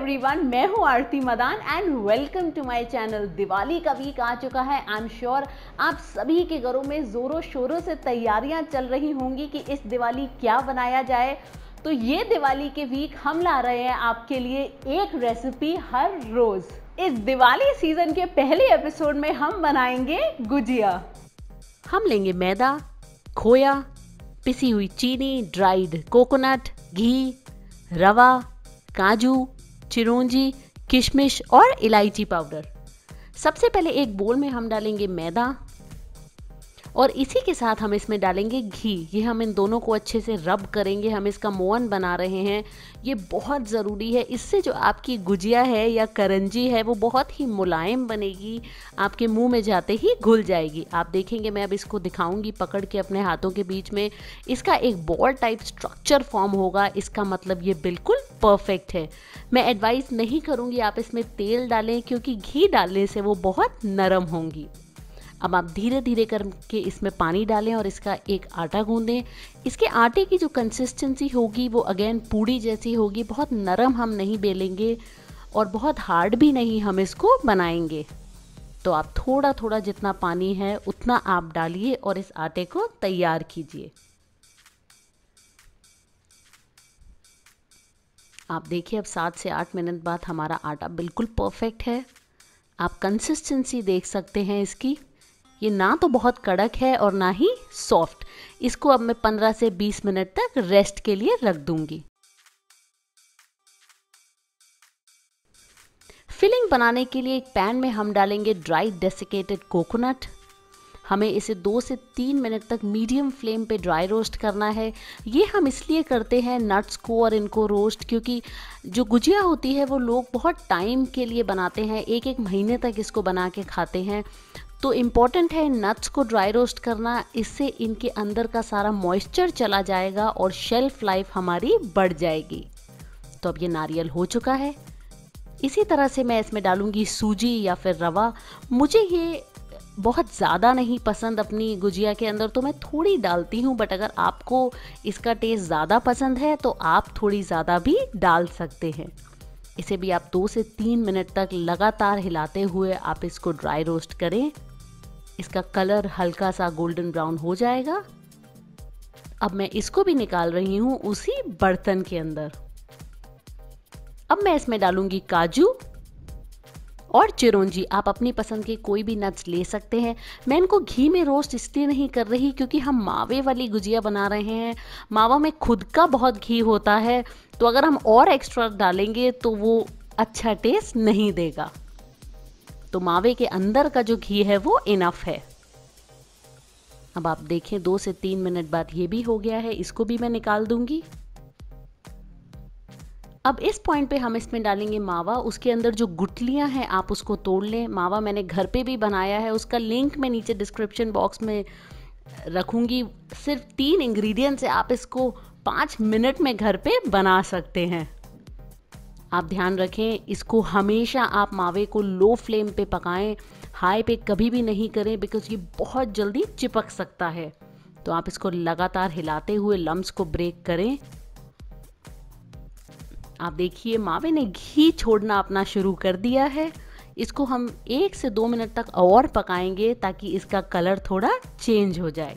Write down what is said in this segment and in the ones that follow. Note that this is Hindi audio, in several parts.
एवरीवन, मैं हूं Aarti Madan and welcome to my channel. Diwali का वीक आ चुका है। आई एम श्योर आप सभी के घरों में जोरों शोरों से तैयारियां चल रही होंगी कि इस दिवाली क्या बनाया जाए। तो ये दिवाली के वीक हम ला रहे हैं आपके लिए एक रेसिपी हर रोज। इस दिवाली सीजन के पहले एपिसोड में हम बनाएंगे गुजिया। हम लेंगे मैदा, खोया, पिसी हुई चीनी, ड्राइड कोकोनट, घी, रवा, काजू, चिरौंजी, किशमिश और इलायची पाउडर। सबसे पहले एक बोल में हम डालेंगे मैदा और इसी के साथ हम इसमें डालेंगे घी। ये हम इन दोनों को अच्छे से रब करेंगे। हम इसका मोहन बना रहे हैं, ये बहुत ज़रूरी है। इससे जो आपकी गुजिया है या करंजी है वो बहुत ही मुलायम बनेगी, आपके मुंह में जाते ही घुल जाएगी। आप देखेंगे, मैं अब इसको दिखाऊंगी पकड़ के अपने हाथों के बीच में। इसका एक बॉल टाइप स्ट्रक्चर फॉर्म होगा। इसका मतलब ये बिल्कुल परफेक्ट है। मैं एडवाइस नहीं करूँगी आप इसमें तेल डालें, क्योंकि घी डालने से वो बहुत नरम होंगी। अब आप धीरे धीरे करके इसमें पानी डालें और इसका एक आटा गूंदें। इसके आटे की जो कंसिस्टेंसी होगी वो अगेन पूड़ी जैसी होगी। बहुत नरम हम नहीं बेलेंगे और बहुत हार्ड भी नहीं हम इसको बनाएंगे। तो आप थोड़ा थोड़ा जितना पानी है उतना आप डालिए और इस आटे को तैयार कीजिए। आप देखिए, अब 7 से 8 मिनट बाद हमारा आटा बिल्कुल परफेक्ट है। आप कंसिस्टेंसी देख सकते हैं इसकी। ये ना तो बहुत कड़क है और ना ही सॉफ्ट। इसको अब मैं 15 से 20 मिनट तक रेस्ट के लिए रख दूंगी। फिलिंग बनाने के लिए एक पैन में हम डालेंगे ड्राई डेसिकेटेड कोकोनट। हमें इसे 2 से 3 मिनट तक मीडियम फ्लेम पे ड्राई रोस्ट करना है। ये हम इसलिए करते हैं नट्स को और इनको रोस्ट, क्योंकि जो गुजिया होती है वो लोग बहुत टाइम के लिए बनाते हैं, एक एक महीने तक इसको बना के खाते हैं। तो इम्पॉर्टेंट है नट्स को ड्राई रोस्ट करना। इससे इनके अंदर का सारा मॉइस्चर चला जाएगा और शेल्फ लाइफ हमारी बढ़ जाएगी। तो अब ये नारियल हो चुका है। इसी तरह से मैं इसमें डालूंगी सूजी या फिर रवा। मुझे ये बहुत ज़्यादा नहीं पसंद अपनी गुजिया के अंदर, तो मैं थोड़ी डालती हूँ। बट अगर आपको इसका टेस्ट ज़्यादा पसंद है तो आप थोड़ी ज़्यादा भी डाल सकते हैं। इसे भी आप 2 से 3 मिनट तक लगातार हिलाते हुए आप इसको ड्राई रोस्ट करें। इसका कलर हल्का सा गोल्डन ब्राउन हो जाएगा। अब मैं इसको भी निकाल रही हूँ उसी बर्तन के अंदर। अब मैं इसमें डालूंगी काजू और चिरौंजी। आप अपनी पसंद के कोई भी नट्स ले सकते हैं। मैं इनको घी में रोस्ट इसलिए नहीं कर रही क्योंकि हम मावे वाली गुजिया बना रहे हैं। मावा में खुद का बहुत घी होता है, तो अगर हम और एक्स्ट्रा डालेंगे तो वो अच्छा टेस्ट नहीं देगा। तो मावे के अंदर का जो घी है वो इनफ है। अब आप देखें 2 से 3 मिनट बाद ये भी हो गया है। इसको भी मैं निकाल दूंगी। अब इस पॉइंट पे हम इसमें डालेंगे मावा। उसके अंदर जो गुठलियां हैं आप उसको तोड़ लें। मावा मैंने घर पे भी बनाया है, उसका लिंक मैं नीचे डिस्क्रिप्शन बॉक्स में रखूंगी। सिर्फ 3 इंग्रेडिएंट से आप इसको 5 मिनट में घर पे बना सकते हैं। आप ध्यान रखें, इसको हमेशा आप मावे को लो फ्लेम पे पकाएं, हाई पे कभी भी नहीं करें, बिकॉज ये बहुत जल्दी चिपक सकता है। तो आप इसको लगातार हिलाते हुए लम्स को ब्रेक करें। आप देखिए, मावे ने घी छोड़ना अपना शुरू कर दिया है। इसको हम 1 से 2 मिनट तक और पकाएंगे ताकि इसका कलर थोड़ा चेंज हो जाए।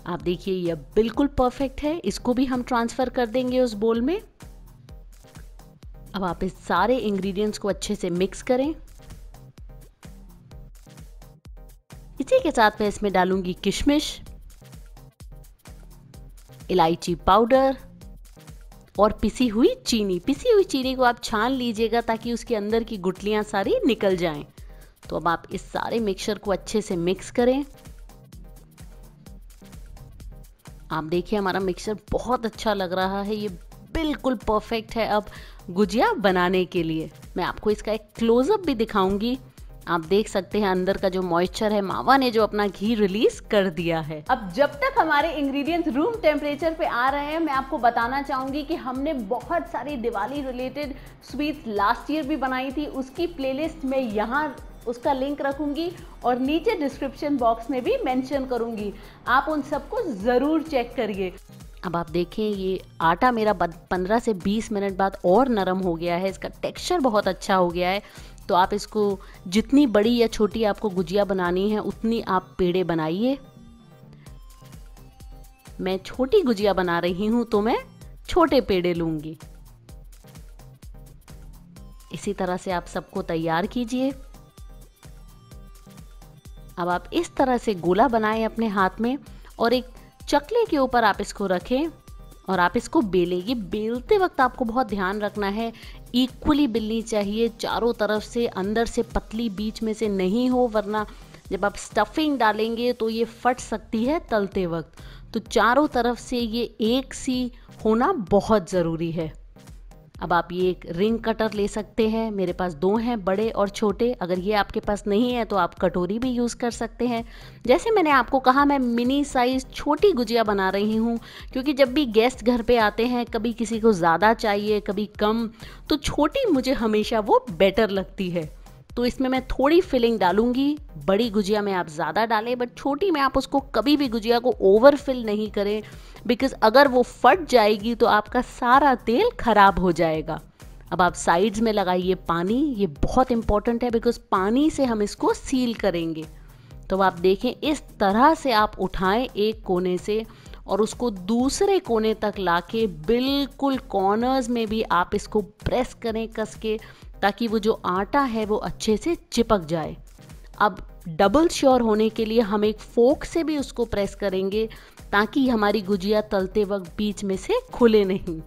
आप देखिए, यह बिल्कुल परफेक्ट है। इसको भी हम ट्रांसफर कर देंगे उस बोल में। अब आप इस सारे इंग्रेडिएंट्स को अच्छे से मिक्स करें। इसी के साथ मैं इसमें डालूंगी किशमिश, इलायची पाउडर और पिसी हुई चीनी। पिसी हुई चीनी को आप छान लीजिएगा ताकि उसके अंदर की गुठलियां सारी निकल जाएं। तो अब आप इस सारे मिक्सचर को अच्छे से मिक्स करें। आप देखिए, हमारा मिक्सचर बहुत अच्छा लग रहा है। ये बिल्कुल परफेक्ट है अब गुजिया बनाने के लिए। मैं आपको इसका एक क्लोजअप भी दिखाऊंगी। आप देख सकते हैं अंदर का जो मॉइस्चर है, मावा ने जो अपना घी रिलीज कर दिया है। अब जब तक हमारे इंग्रेडिएंट्स रूम टेम्परेचर पे आ रहे हैं, मैं आपको बताना चाहूंगी कि हमने बहुत सारी Diwali related sweets last year भी बनाई थी। उसकी प्लेलिस्ट में यहाँ उसका लिंक रखूंगी और नीचे डिस्क्रिप्शन बॉक्स में भी मेंशन करूंगी। आप उन सबको ज़रूर चेक करिए। अब आप देखें ये आटा मेरा 15 से 20 मिनट बाद और नरम हो गया है, इसका टेक्सचर बहुत अच्छा हो गया है। तो आप इसको जितनी बड़ी या छोटी आपको गुजिया बनानी है उतनी आप पेड़े बनाइए। मैं छोटी गुजिया बना रही हूँ तो मैं छोटे पेड़े लूँगी। इसी तरह से आप सबको तैयार कीजिए। अब आप इस तरह से गोला बनाएं अपने हाथ में और एक चकले के ऊपर आप इसको रखें और आप इसको बेलें। ये बेलते वक्त आपको बहुत ध्यान रखना है, इक्वली बेलनी चाहिए, चारों तरफ से, अंदर से पतली, बीच में से नहीं हो, वरना जब आप स्टफिंग डालेंगे तो ये फट सकती है तलते वक्त। तो चारों तरफ से ये एक सी होना बहुत ज़रूरी है। अब आप ये एक रिंग कटर ले सकते हैं, मेरे पास 2 हैं, बड़े और छोटे। अगर ये आपके पास नहीं है तो आप कटोरी भी यूज़ कर सकते हैं। जैसे मैंने आपको कहा, मैं मिनी साइज़ छोटी गुजिया बना रही हूँ, क्योंकि जब भी गेस्ट घर पे आते हैं, कभी किसी को ज़्यादा चाहिए, कभी कम, तो छोटी मुझे हमेशा वो बेटर लगती है। तो इसमें मैं थोड़ी फिलिंग डालूंगी। बड़ी गुजिया में आप ज़्यादा डालें, बट छोटी में आप उसको कभी भी गुजिया को ओवर फिल नहीं करें, बिकॉज़ अगर वो फट जाएगी तो आपका सारा तेल खराब हो जाएगा। अब आप साइड्स में लगाइए पानी, ये बहुत इंपॉर्टेंट है बिकॉज़ पानी से हम इसको सील करेंगे। तो आप देखें इस तरह से आप उठाएं एक कोने से और उसको दूसरे कोने तक लाके बिल्कुल कॉर्नर्स में भी आप इसको प्रेस करें कस के, ताकि वो जो आटा है वो अच्छे से चिपक जाए। अब डबल श्योर होने के लिए हम एक फोक से भी उसको प्रेस करेंगे ताकि हमारी गुजिया तलते वक्त बीच में से खुले नहीं।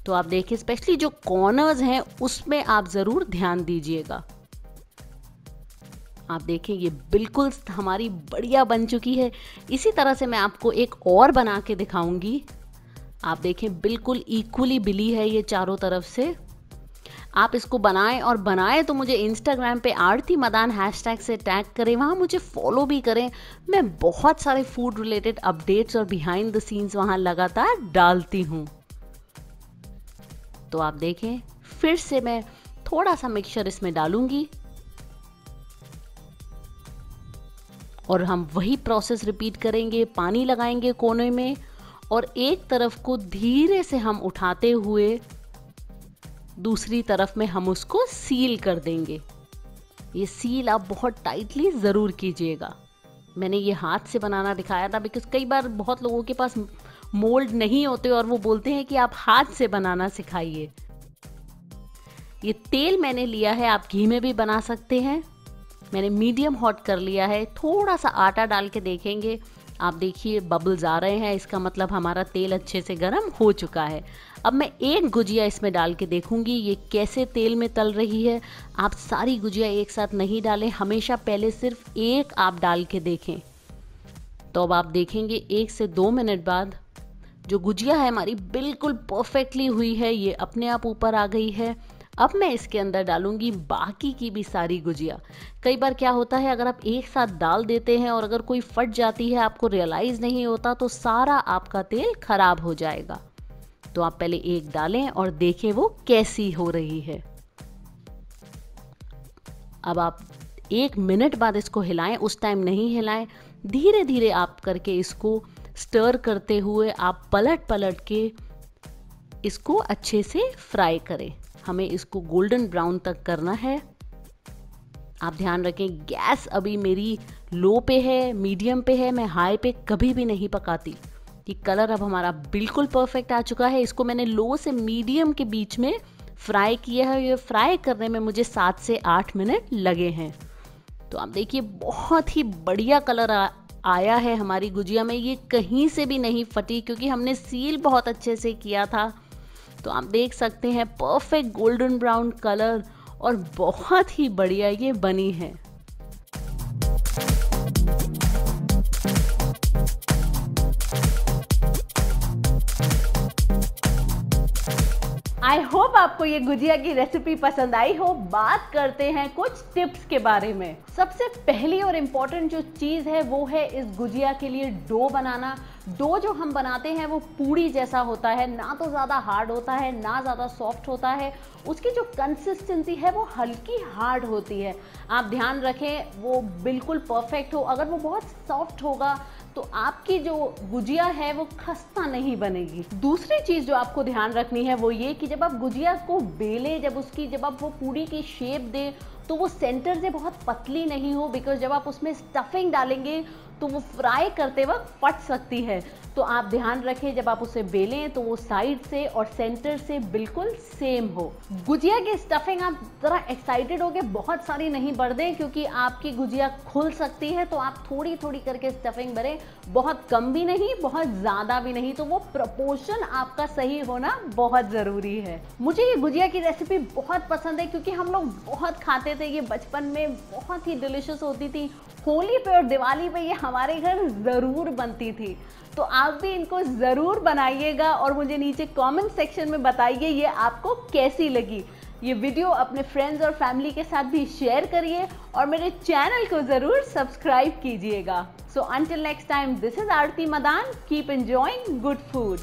तो आप देखिए स्पेशली जो कॉर्नर्स हैं उसमें आप ज़रूर ध्यान दीजिएगा। आप देखिए ये बिल्कुल हमारी बढ़िया बन चुकी है। इसी तरह से मैं आपको एक और बना के दिखाऊंगी। आप देखें बिल्कुल इक्वली बिली है ये चारों तरफ से। आप इसको बनाएं और बनाएं तो मुझे इंस्टाग्राम पे आरती मदान हैशटैग से टैग करें, वहाँ मुझे फॉलो भी करें। मैं बहुत सारे फूड रिलेटेड अपडेट्स और बिहाइंड द सीन्स वहाँ लगातार डालती हूँ। तो आप देखें फिर से मैं थोड़ा सा मिक्सचर इसमें डालूंगी और हम वही प्रोसेस रिपीट करेंगे। पानी लगाएंगे कोने में और एक तरफ को धीरे से हम उठाते हुए दूसरी तरफ में हम उसको सील कर देंगे। ये सील आप बहुत टाइटली ज़रूर कीजिएगा। मैंने ये हाथ से बनाना दिखाया था बिकॉज़ कई बार बहुत लोगों के पास मोल्ड नहीं होते और वो बोलते हैं कि आप हाथ से बनाना सिखाइए। ये तेल मैंने लिया है, आप घी में भी बना सकते हैं। मैंने मीडियम हॉट कर लिया है। थोड़ा सा आटा डाल के देखेंगे, आप देखिए बबल्स आ रहे हैं, इसका मतलब हमारा तेल अच्छे से गर्म हो चुका है। अब मैं एक गुजिया इसमें डाल के देखूंगी ये कैसे तेल में तल रही है। आप सारी गुजिया एक साथ नहीं डालें, हमेशा पहले सिर्फ एक आप डाल के देखें। तो अब आप देखेंगे 1 से 2 मिनट बाद जो गुजिया है हमारी बिल्कुल परफेक्टली हुई है, ये अपने आप ऊपर आ गई है। अब मैं इसके अंदर डालूंगी बाकी की भी सारी गुजिया। कई बार क्या होता है, अगर आप एक साथ डाल देते हैं और अगर कोई फट जाती है, आपको रियलाइज़ नहीं होता, तो सारा आपका तेल खराब हो जाएगा। तो आप पहले एक डालें और देखें वो कैसी हो रही है। अब आप 1 मिनट बाद इसको हिलाएं, उस टाइम नहीं हिलाएं, धीरे धीरे आप करके इसको स्टर करते हुए आप पलट पलट के इसको अच्छे से फ्राई करें। हमें इसको गोल्डन ब्राउन तक करना है। आप ध्यान रखें गैस अभी मेरी लो पे है, मीडियम पे है, मैं हाई पे कभी भी नहीं पकाती। ये कलर अब हमारा बिल्कुल परफेक्ट आ चुका है। इसको मैंने लो से मीडियम के बीच में फ्राई किया है। ये फ्राई करने में मुझे 7 से 8 मिनट लगे हैं। तो आप देखिए बहुत ही बढ़िया कलर आया है हमारी गुजिया में। ये कहीं से भी नहीं फटी क्योंकि हमने सील बहुत अच्छे से किया था। तो आप देख सकते हैं परफेक्ट गोल्डन ब्राउन कलर और बहुत ही बढ़िया ये बनी है। आई होप आपको ये गुजिया की रेसिपी पसंद आई हो। बात करते हैं कुछ टिप्स के बारे में। सबसे पहली और इम्पॉर्टेंट जो चीज़ है वो है इस गुजिया के लिए डो बनाना। डो जो हम बनाते हैं वो पूड़ी जैसा होता है, ना तो ज़्यादा हार्ड होता है ना ज़्यादा सॉफ्ट होता है। उसकी जो कंसिस्टेंसी है वो हल्की हार्ड होती है। आप ध्यान रखें वो बिल्कुल परफेक्ट हो। अगर वो बहुत सॉफ्ट होगा तो आपकी जो गुजिया है वो खस्ता नहीं बनेगी। दूसरी चीज जो आपको ध्यान रखनी है वो ये कि जब आप गुजिया को बेले, जब आप वो पूरी की शेप दे, तो वो सेंटर से बहुत पतली नहीं हो, बिकॉज जब आप उसमें स्टफिंग डालेंगे तो वो फ्राई करते वक्त फट सकती है। तो आप ध्यान रखें जब आप उसे बेलें तो वो साइड से और सेंटर से बिल्कुल सेम हो। गुजिया की स्टफिंग आप जरा एक्साइटेड हो के बहुत सारी नहीं भर दें, क्योंकि आपकी गुजिया खुल सकती है, तो आप थोड़ी थोड़ी करके स्टफिंग भरें, बहुत कम भी नहीं बहुत ज़्यादा भी नहीं। तो वो प्रपोर्शन आपका सही होना बहुत ज़रूरी है। मुझे ये गुजिया की रेसिपी बहुत पसंद है क्योंकि हम लोग बहुत खाते थे, ये बचपन में बहुत ही डिलिशियस होती थी। होली पे और दिवाली पे ये हमारे घर ज़रूर बनती थी। तो आप भी इनको ज़रूर बनाइएगा और मुझे नीचे कमेंट सेक्शन में बताइए ये आपको कैसी लगी। ये वीडियो अपने फ्रेंड्स और फैमिली के साथ भी शेयर करिए और मेरे चैनल को ज़रूर सब्सक्राइब कीजिएगा। So until next time, this is Aarti Madan. Keep enjoying good food.